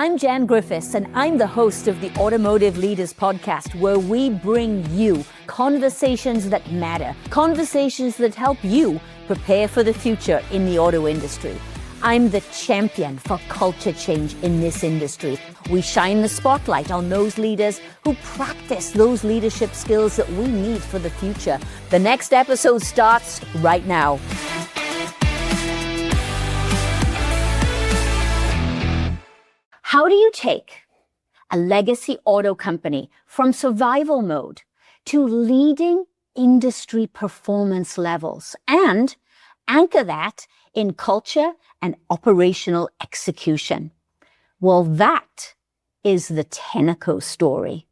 I'm Jan Griffiths, and I'm the host of the Automotive Leaders Podcast, where we bring you conversations that matter, conversations that help you prepare for the future in the auto industry. I'm the champion for culture change in this industry. We shine the spotlight on those leaders who practice those leadership skills that we need for the future. The next episode starts right now. How do you take a legacy auto company from survival mode to leading industry performance levels and anchor that in culture and operational execution? Well, that is the Tenneco story.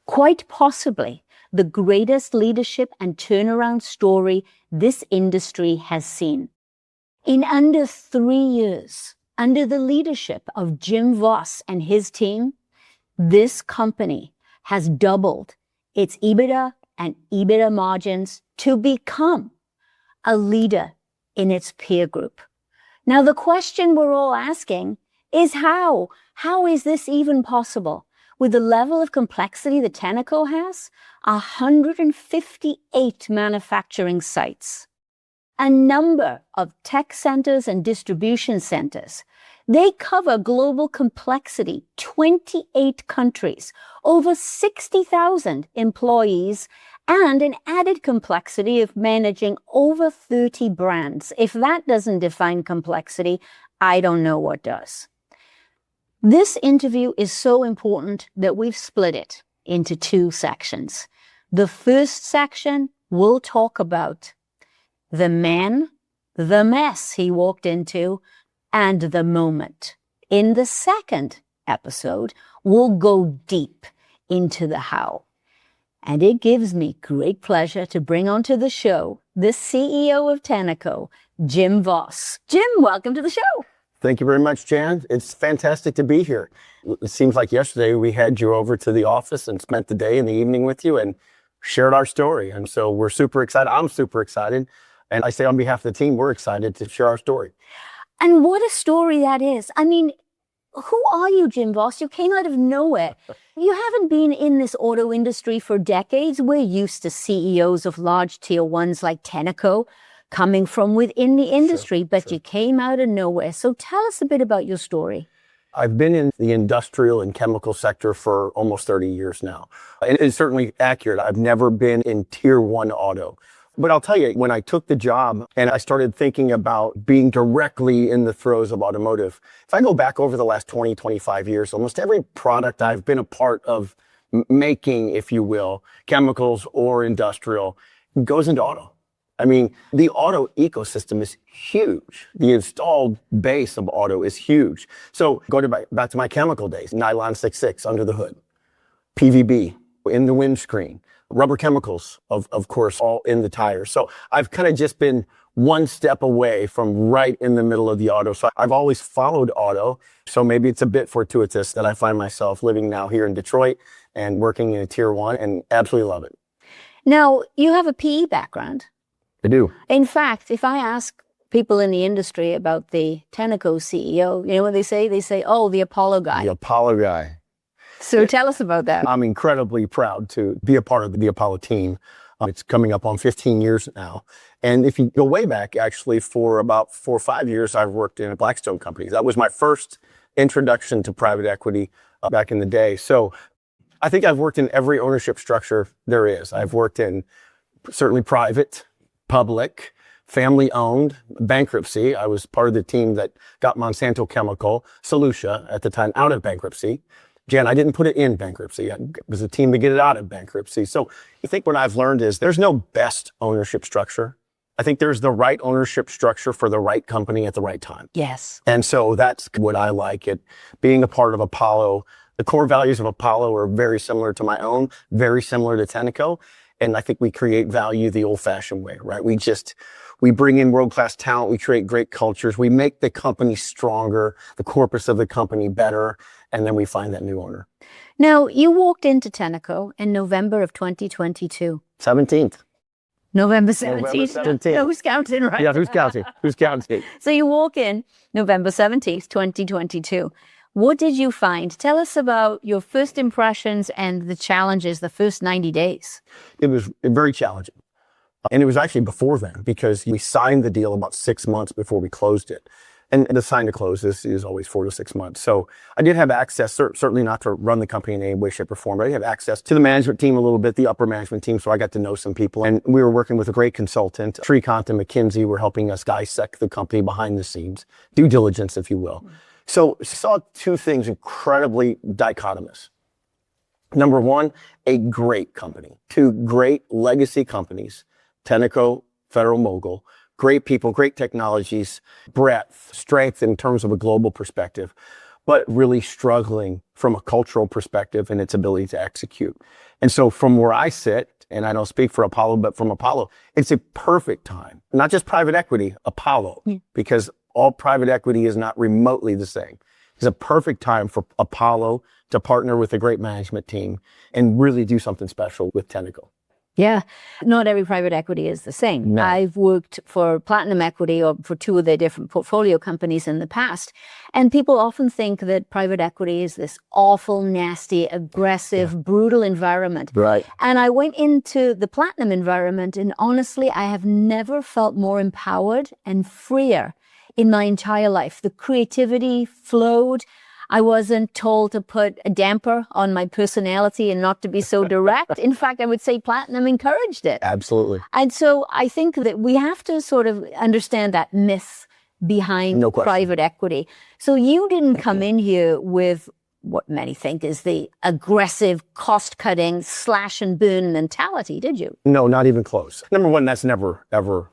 Quite possibly the greatest leadership and turnaround story this industry has seen. In under 3 years, under the leadership of Jim Voss and his team, this company has doubled its EBITDA and EBITDA margins to become a leader in its peer group. Now, the question we're all asking is how? How is this even possible? With the level of complexity that Tenneco has, 158 manufacturing sites, a number of tech centers and distribution centers. They cover global complexity, 28 countries, over 60,000 employees, and an added complexity of managing over 30 brands. If that doesn't define complexity, I don't know what does. This interview is so important that we've split it into 2 sections. The first section, we'll talk about the man, the mess he walked into, and the moment. In the second episode, we'll go deep into the how. And it gives me great pleasure to bring onto the show the CEO of Tenneco, Jim Voss. Jim, welcome to the show. Thank you very much, Jan. It's fantastic to be here. It seems like yesterday we had you over to the office and spent the day and the evening with you and shared our story. And so we're super excited. I'm super excited. And I say on behalf of the team, we're excited to share our story. And what a story that is. I mean, who are you, Jim Voss? You came out of nowhere. You haven't been in this auto industry for decades. We're used to CEOs of large tier ones like Tenneco coming from within the industry, but you came out of nowhere. So tell us a bit about your story. I've been in the industrial and chemical sector for almost 30 years now. And it's certainly accurate. I've never been in tier 1 auto. But I'll tell you, when I took the job and I started thinking about being directly in the throes of automotive, if I go back over the last 20, 25 years, almost every product I've been a part of making, if you will, chemicals or industrial, goes into auto. I mean, the auto ecosystem is huge. The installed base of auto is huge. So back to my chemical days, nylon 6.6 under the hood, PVB in the windscreen, rubber chemicals, of course, all in the tires. So I've kind of just been one step away from right in the middle of the auto. So I've always followed auto. So maybe it's a bit fortuitous that I find myself living now here in Detroit and working in a tier 1 and absolutely love it. Now, you have a PE background. I do. In fact, if I ask people in the industry about the Tenneco CEO, you know what they say? They say, oh, the Apollo guy. The Apollo guy. So tell us about that. I'm incredibly proud to be a part of the Apollo team. It's coming up on 15 years now. And if you go way back, actually, for about 4 or 5 years, I've worked in a Blackstone company. That was my first introduction to private equity back in the day. So I think I've worked in every ownership structure there is. I've worked in certainly private, public, family-owned, bankruptcy. I was part of the team that got Monsanto Chemical, Solutia at the time, out of bankruptcy. Jan, I didn't put it in bankruptcy. It was a team to get it out of bankruptcy. So I think what I've learned is there's no best ownership structure. I think there's the right ownership structure for the right company at the right time. Yes. And so that's what I like it. Being a part of Apollo, the core values of Apollo are very similar to my own, very similar to Tenneco. And I think we create value the old-fashioned way, right? We bring in world-class talent. We create great cultures. We make the company stronger, the corpus of the company better, and then we find that new owner. Now, you walked into Tenneco in November of 2022. 17th. November 17th. November 17th. Who's counting, right? Yeah, who's counting? Who's counting? So you walk in November 17th, 2022. What did you find? Tell us about your first impressions and the challenges the first 90 days. It was very challenging. And it was actually before then, because we signed the deal about 6 months before we closed it. And the sign to close is always 4 to 6 months. So I did have access, certainly not to run the company in any way, shape, or form, but I did have access to the management team a little bit, the upper management team. So I got to know some people. And we were working with a great consultant. Tricont and McKinsey were helping us dissect the company behind the scenes, due diligence, if you will. So saw two things incredibly dichotomous. Number one, a great company. Two great legacy companies, Tenneco, Federal Mogul, great people, great technologies, breadth, strength in terms of a global perspective, but really struggling from a cultural perspective and its ability to execute. And so from where I sit, and I don't speak for Apollo, but from Apollo, it's a perfect time, not just private equity, Apollo, because all private equity is not remotely the same. It's a perfect time for Apollo to partner with a great management team and really do something special with Tenneco. Yeah, not every private equity is the same. No. I've worked for Platinum Equity or for two of their different portfolio companies in the past. And people often think that private equity is this awful, nasty, aggressive, brutal environment. Right. And I went into the Platinum environment, and honestly, I have never felt more empowered and freer in my entire life. The creativity flowed. I wasn't told to put a damper on my personality and not to be so direct. In fact, I would say Platinum encouraged it. Absolutely. And so I think that we have to sort of understand that myth behind private equity. So you didn't come in here with what many think is the aggressive, cost-cutting, slash and burn mentality, did you? No, not even close. Number one, that's never, ever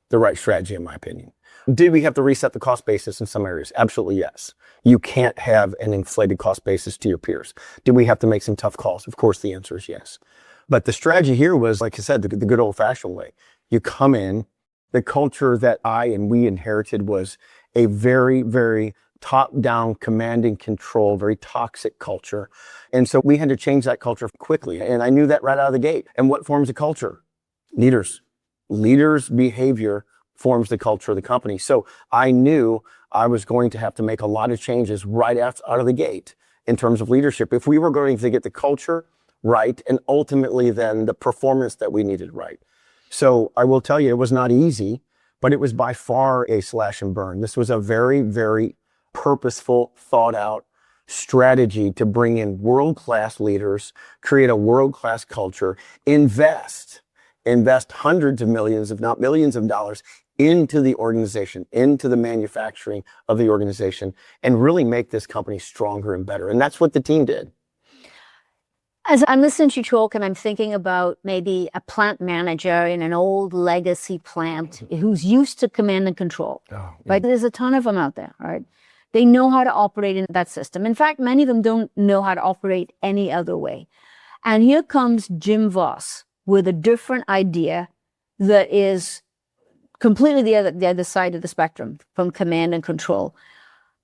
the right strategy, in my opinion. Did we have to reset the cost basis in some areas? Absolutely, yes. You can't have an inflated cost basis to your peers. Did we have to make some tough calls? Of course, the answer is yes. But the strategy here was, like I said, the good old-fashioned way. You come in, the culture that I and we inherited was a very, very top-down, command and control, very toxic culture. And so we had to change that culture quickly. And I knew that right out of the gate. And what forms a culture? Leaders. Leaders' behavior forms the culture of the company. So I knew I was going to have to make a lot of changes right out of the gate in terms of leadership if we were going to get the culture right and ultimately then the performance that we needed right. So I will tell you, it was not easy, but it was by far a slash and burn. This was a very, very purposeful, thought out strategy to bring in world-class leaders, create a world-class culture, invest hundreds of millions, if not millions of dollars into the organization, into the manufacturing of the organization, and really make this company stronger and better. And that's what the team did. As I'm listening to you talk and I'm thinking about maybe a plant manager in an old legacy plant who's used to command and control, right? There's a ton of them out there, right? They know how to operate in that system. In fact, many of them don't know how to operate any other way. And here comes Jim Voss with a different idea that is completely the other side of the spectrum from command and control.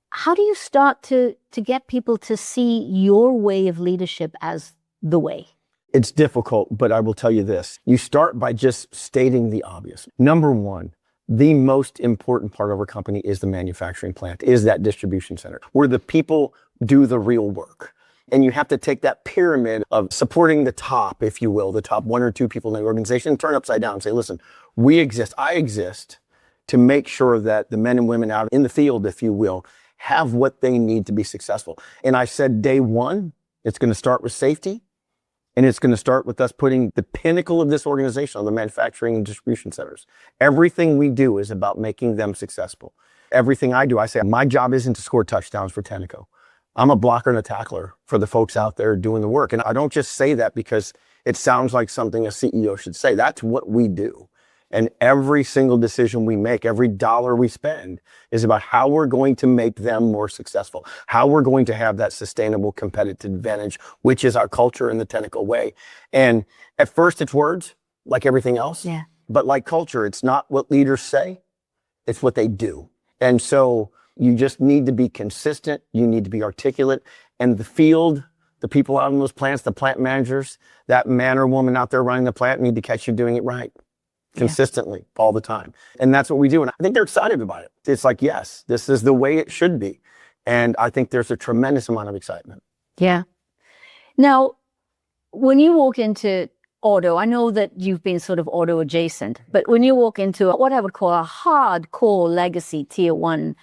How do you start to get people to see your way of leadership as the way? It's difficult, but I will tell you this. You start by just stating the obvious. Number one, the most important part of our company is the manufacturing plant, is that distribution center, where the people do the real work. And you have to take that pyramid of supporting the top, if you will, the top one or two people in the organization, and turn upside down and say, listen, I exist to make sure that the men and women out in the field, if you will, have what they need to be successful. And I said, day one, it's going to start with safety. And it's going to start with us putting the pinnacle of this organization on the manufacturing and distribution centers. Everything we do is about making them successful. Everything I do, I say, my job isn't to score touchdowns for Tenneco. I'm a blocker and a tackler for the folks out there doing the work. And I don't just say that because it sounds like something a CEO should say. That's what we do. And every single decision we make, every dollar we spend is about how we're going to make them more successful, how we're going to have that sustainable competitive advantage, which is our culture in the Tenneco way. And at first it's words, like everything else. Yeah. But like culture, it's not what leaders say, it's what they do. And so you just need to be consistent. You need to be articulate. And the field, the people out in those plants, the plant managers, that man or woman out there running the plant need to catch you doing it right. Consistently, all the time. And that's what we do. And I think they're excited about it. It's like, yes, this is the way it should be. And I think there's a tremendous amount of excitement. Yeah. Now, when you walk into auto, I know that you've been sort of auto adjacent, but when you walk into what I would call a hardcore legacy tier one,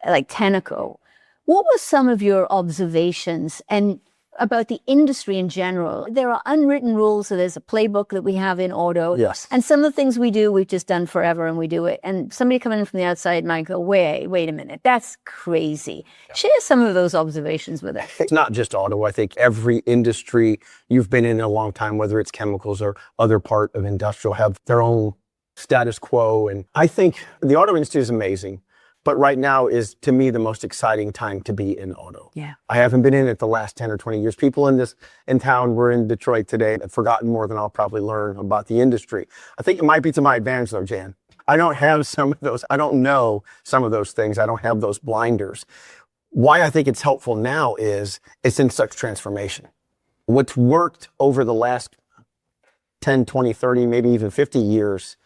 like Tenneco, what were some of your observations and about the industry in general? There are unwritten rules, so there's a playbook that we have in auto. Yes. And some of the things we do, we've just done forever and we do it. And somebody coming in from the outside might go, wait a minute, that's crazy. Yeah. Share some of those observations with us. It's not just auto. I think every industry you've been in a long time, whether it's chemicals or other part of industrial, have their own status quo. And I think the auto industry is amazing. But right now is, to me, the most exciting time to be in auto. Yeah. I haven't been in it the last 10 or 20 years. People in town, we're in Detroit today, have forgotten more than I'll probably learn about the industry. I think it might be to my advantage though, Jan. I don't have some of those. I don't know some of those things. I don't have those blinders. Why I think it's helpful now is it's in such transformation. What's worked over the last 10, 20, 30, maybe even 50 years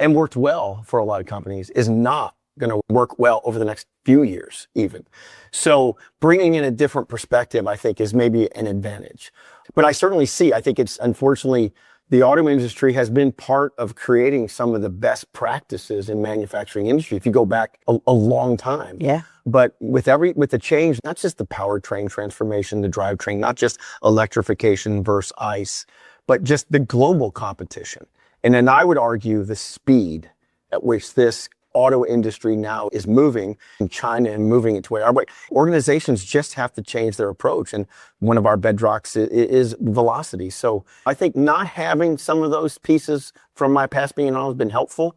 and worked well for a lot of companies is not going to work well over the next few years even. So bringing in a different perspective, I think, is maybe an advantage. But I certainly see, I think it's unfortunately, the auto industry has been part of creating some of the best practices in manufacturing industry if you go back a long time. Yeah. But with the change, not just the powertrain transformation, the drivetrain, not just electrification versus ICE, but just the global competition. And then I would argue the speed at which this auto industry now is moving in China and moving it to where organizations just have to change their approach. And one of our bedrocks is velocity. So I think not having some of those pieces from my past being on has been helpful,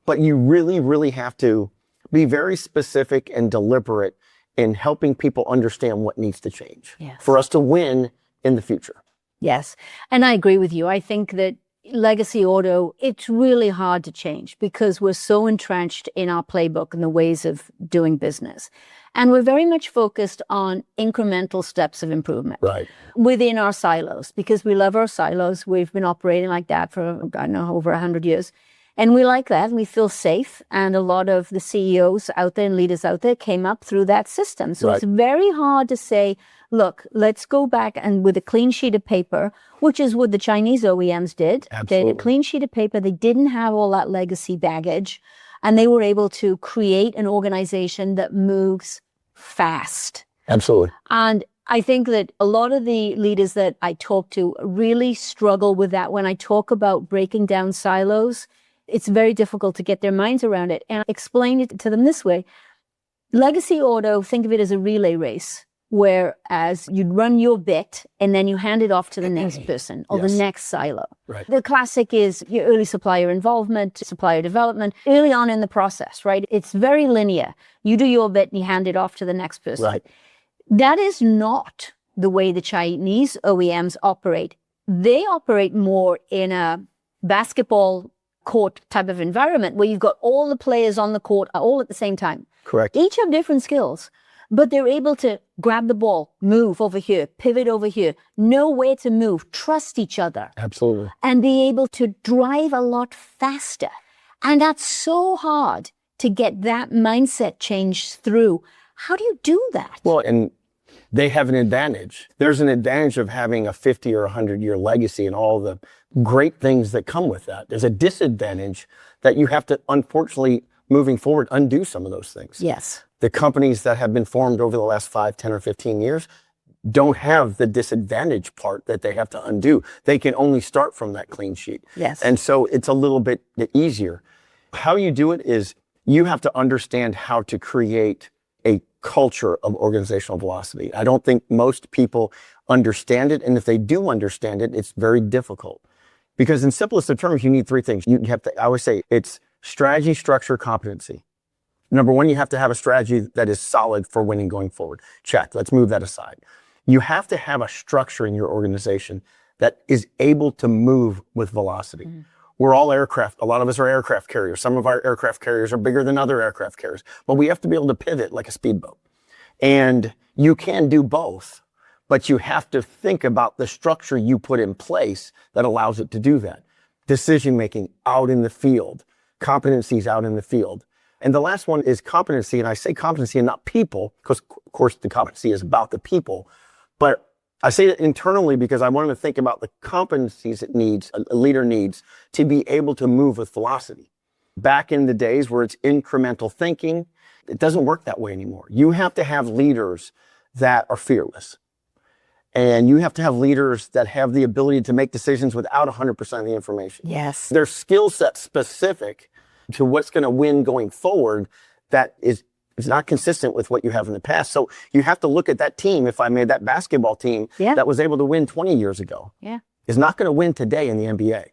but you really, really have to be very specific and deliberate in helping people understand what needs to change for us to win in the future. Yes. And I agree with you. I think that legacy auto, it's really hard to change because we're so entrenched in our playbook and the ways of doing business. And we're very much focused on incremental steps of improvement within our silos because we love our silos. We've been operating like that for, I don't know, over 100 years. And we like that. We feel safe. And a lot of the CEOs out there and leaders out there came up through that system. So it's very hard to say, look, let's go back and with a clean sheet of paper, which is what the Chinese OEMs did. Absolutely. They had a clean sheet of paper. They didn't have all that legacy baggage. And they were able to create an organization that moves fast. Absolutely. And I think that a lot of the leaders that I talk to really struggle with that. When I talk about breaking down silos, it's very difficult to get their minds around it. And I explain it to them this way. Legacy auto, think of it as a relay race, whereas you'd run your bit and then you hand it off to the next person or the next silo. Right. The classic is your early supplier involvement, supplier development, early on in the process, right? It's very linear. You do your bit and you hand it off to the next person. Right. That is not the way the Chinese OEMs operate. They operate more in a basketball court type of environment where you've got all the players on the court all at the same time. Correct. Each have different skills, but they're able to grab the ball, move over here, pivot over here, know where to move, trust each other. Absolutely. And be able to drive a lot faster. And that's so hard to get that mindset change through. How do you do that? Well, and they have an advantage. There's an advantage of having a 50 or 100-year legacy and all the great things that come with that. There's a disadvantage that you have to, unfortunately, moving forward, undo some of those things. Yes. The companies that have been formed over the last 5, 10, or 15 years don't have the disadvantage part that they have to undo. They can only start from that clean sheet. Yes. And so it's a little bit easier. How you do it is you have to understand how to create a culture of organizational velocity. I don't think most people understand it. And if they do understand it, it's very difficult. Because in simplest of terms, you need three things. You have to, I always say, it's strategy, structure, competency. Number one, you have to have a strategy that is solid for winning going forward. Check. Let's move that aside. You have to have a structure in your organization that is able to move with velocity. Mm-hmm. We're all aircraft. A lot of us are aircraft carriers. Some of our aircraft carriers are bigger than other aircraft carriers. But we have to be able to pivot like a speedboat. And you can do both, but you have to think about the structure you put in place that allows it to do that. Decision-making out in the field, competencies out in the field. And the last one is competency. And I say competency and not people, because of course the competency is about the people. But I say it internally because I want to think about the competencies a leader needs to be able to move with velocity. Back in the days where it's incremental thinking, it doesn't work that way anymore. You have to have leaders that are fearless. And you have to have leaders that have the ability to make decisions without 100% of the information. Yes. They're skill set specific to what's going to win going forward that is not consistent with what you have in the past. So you have to look at that team, if I made that basketball team that was able to win 20 years ago, is not going to win today in the NBA.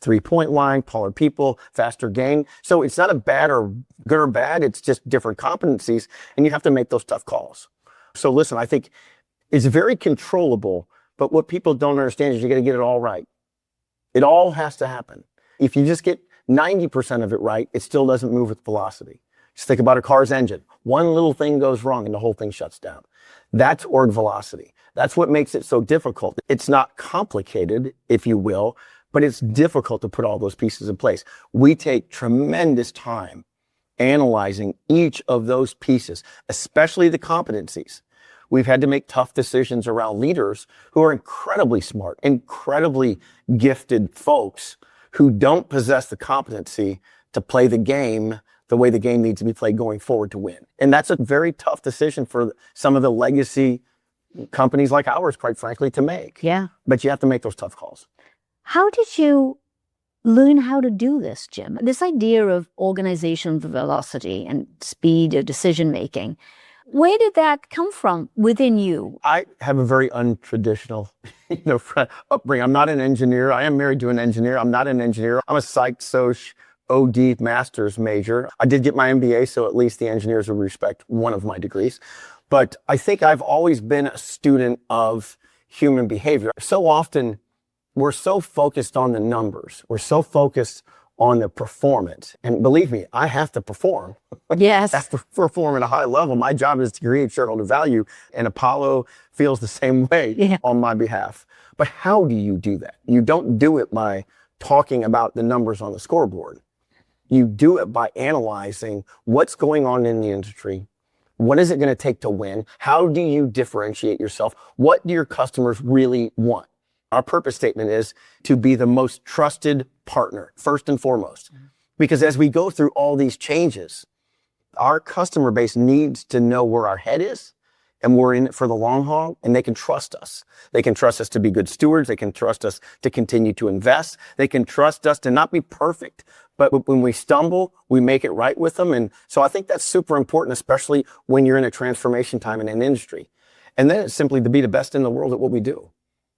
3-point line, taller people, faster game. So it's not a bad or good or bad. It's just different competencies, and you have to make those tough calls. So listen, I think it's very controllable, but what people don't understand is you got to get it all right. It all has to happen. If you just get 90% of it right, it still doesn't move with velocity. Just think about a car's engine. One little thing goes wrong and the whole thing shuts down. That's org velocity. That's what makes it so difficult. It's not complicated, if you will, but it's difficult to put all those pieces in place. We take tremendous time analyzing each of those pieces, especially the competencies. We've had to make tough decisions around leaders who are incredibly smart, incredibly gifted folks who don't possess the competency to play the game the way the game needs to be played going forward to win. And that's a very tough decision for some of the legacy companies like ours, quite frankly, to make. Yeah. But you have to make those tough calls. How did you learn how to do this, Jim? This idea of organizational velocity and speed of decision making, where did that come from within you? I have a very untraditional upbringing. I'm not an engineer. I am married to an engineer. I'm not an engineer. I'm a psych, soc, OD master's major. I did get my MBA, so at least the engineers would respect one of my degrees. But I think I've always been a student of human behavior. So often, we're so focused on the numbers. We're so focused on the performance. And believe me, I have to perform. Yes. I have to perform at a high level. My job is to create shareholder value, and Apollo feels the same way on my behalf. But how do you do that? You don't do it by talking about the numbers on the scoreboard. You do it by analyzing what's going on in the industry. What is it going to take to win? How do you differentiate yourself? What do your customers really want? Our purpose statement is to be the most trusted partner, first and foremost. Because as we go through all these changes, our customer base needs to know where our head is, and we're in it for the long haul, and they can trust us. They can trust us to be good stewards. They can trust us to continue to invest. They can trust us to not be perfect, but when we stumble, we make it right with them. And so I think that's super important, especially when you're in a transformation time in an industry. And then it's simply to be the best in the world at what we do.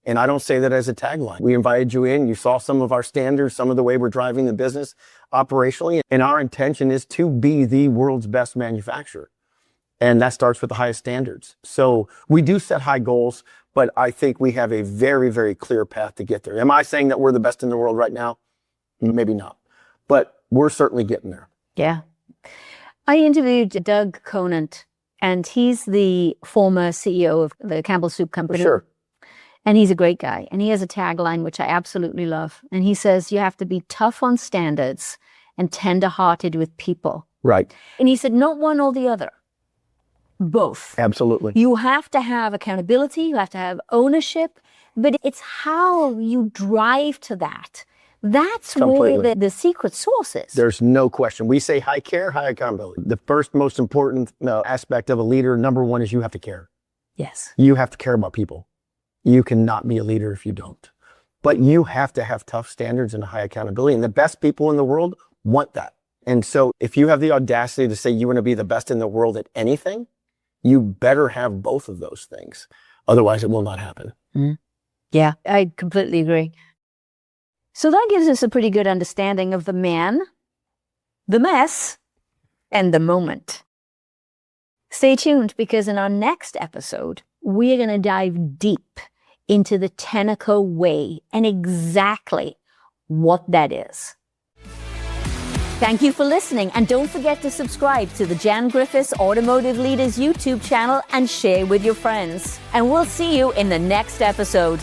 And I don't say that as a tagline. We invited you in. You saw some of our standards, some of the way we're driving the business operationally. And our intention is to be the world's best manufacturer. And that starts with the highest standards. So we do set high goals, but I think we have a very, very clear path to get there. Am I saying that we're the best in the world right now? Maybe not. But we're certainly getting there. Yeah. I interviewed Doug Conant, and he's the former CEO of the Campbell Soup Company. For sure. And he's a great guy. And he has a tagline, which I absolutely love. And he says, you have to be tough on standards and tender-hearted with people. Right. And he said, not one or the other. Both. Absolutely. You have to have accountability. You have to have ownership. But it's how you drive to that. That's where the secret sauce is. There's no question. We say high care, high accountability. The first most important aspect of a leader, number one, is you have to care. Yes. You have to care about people. You cannot be a leader if you don't. But you have to have tough standards and high accountability. And the best people in the world want that. And so if you have the audacity to say you want to be the best in the world at anything, you better have both of those things. Otherwise, it will not happen. Mm. Yeah, I completely agree. So that gives us a pretty good understanding of the man, the mess, and the moment. Stay tuned, because in our next episode, we're going to dive deep into the Tenneco way and exactly what that is. Thank you for listening, and don't forget to subscribe to the Jan Griffiths Automotive Leaders YouTube channel and share with your friends. And we'll see you in the next episode.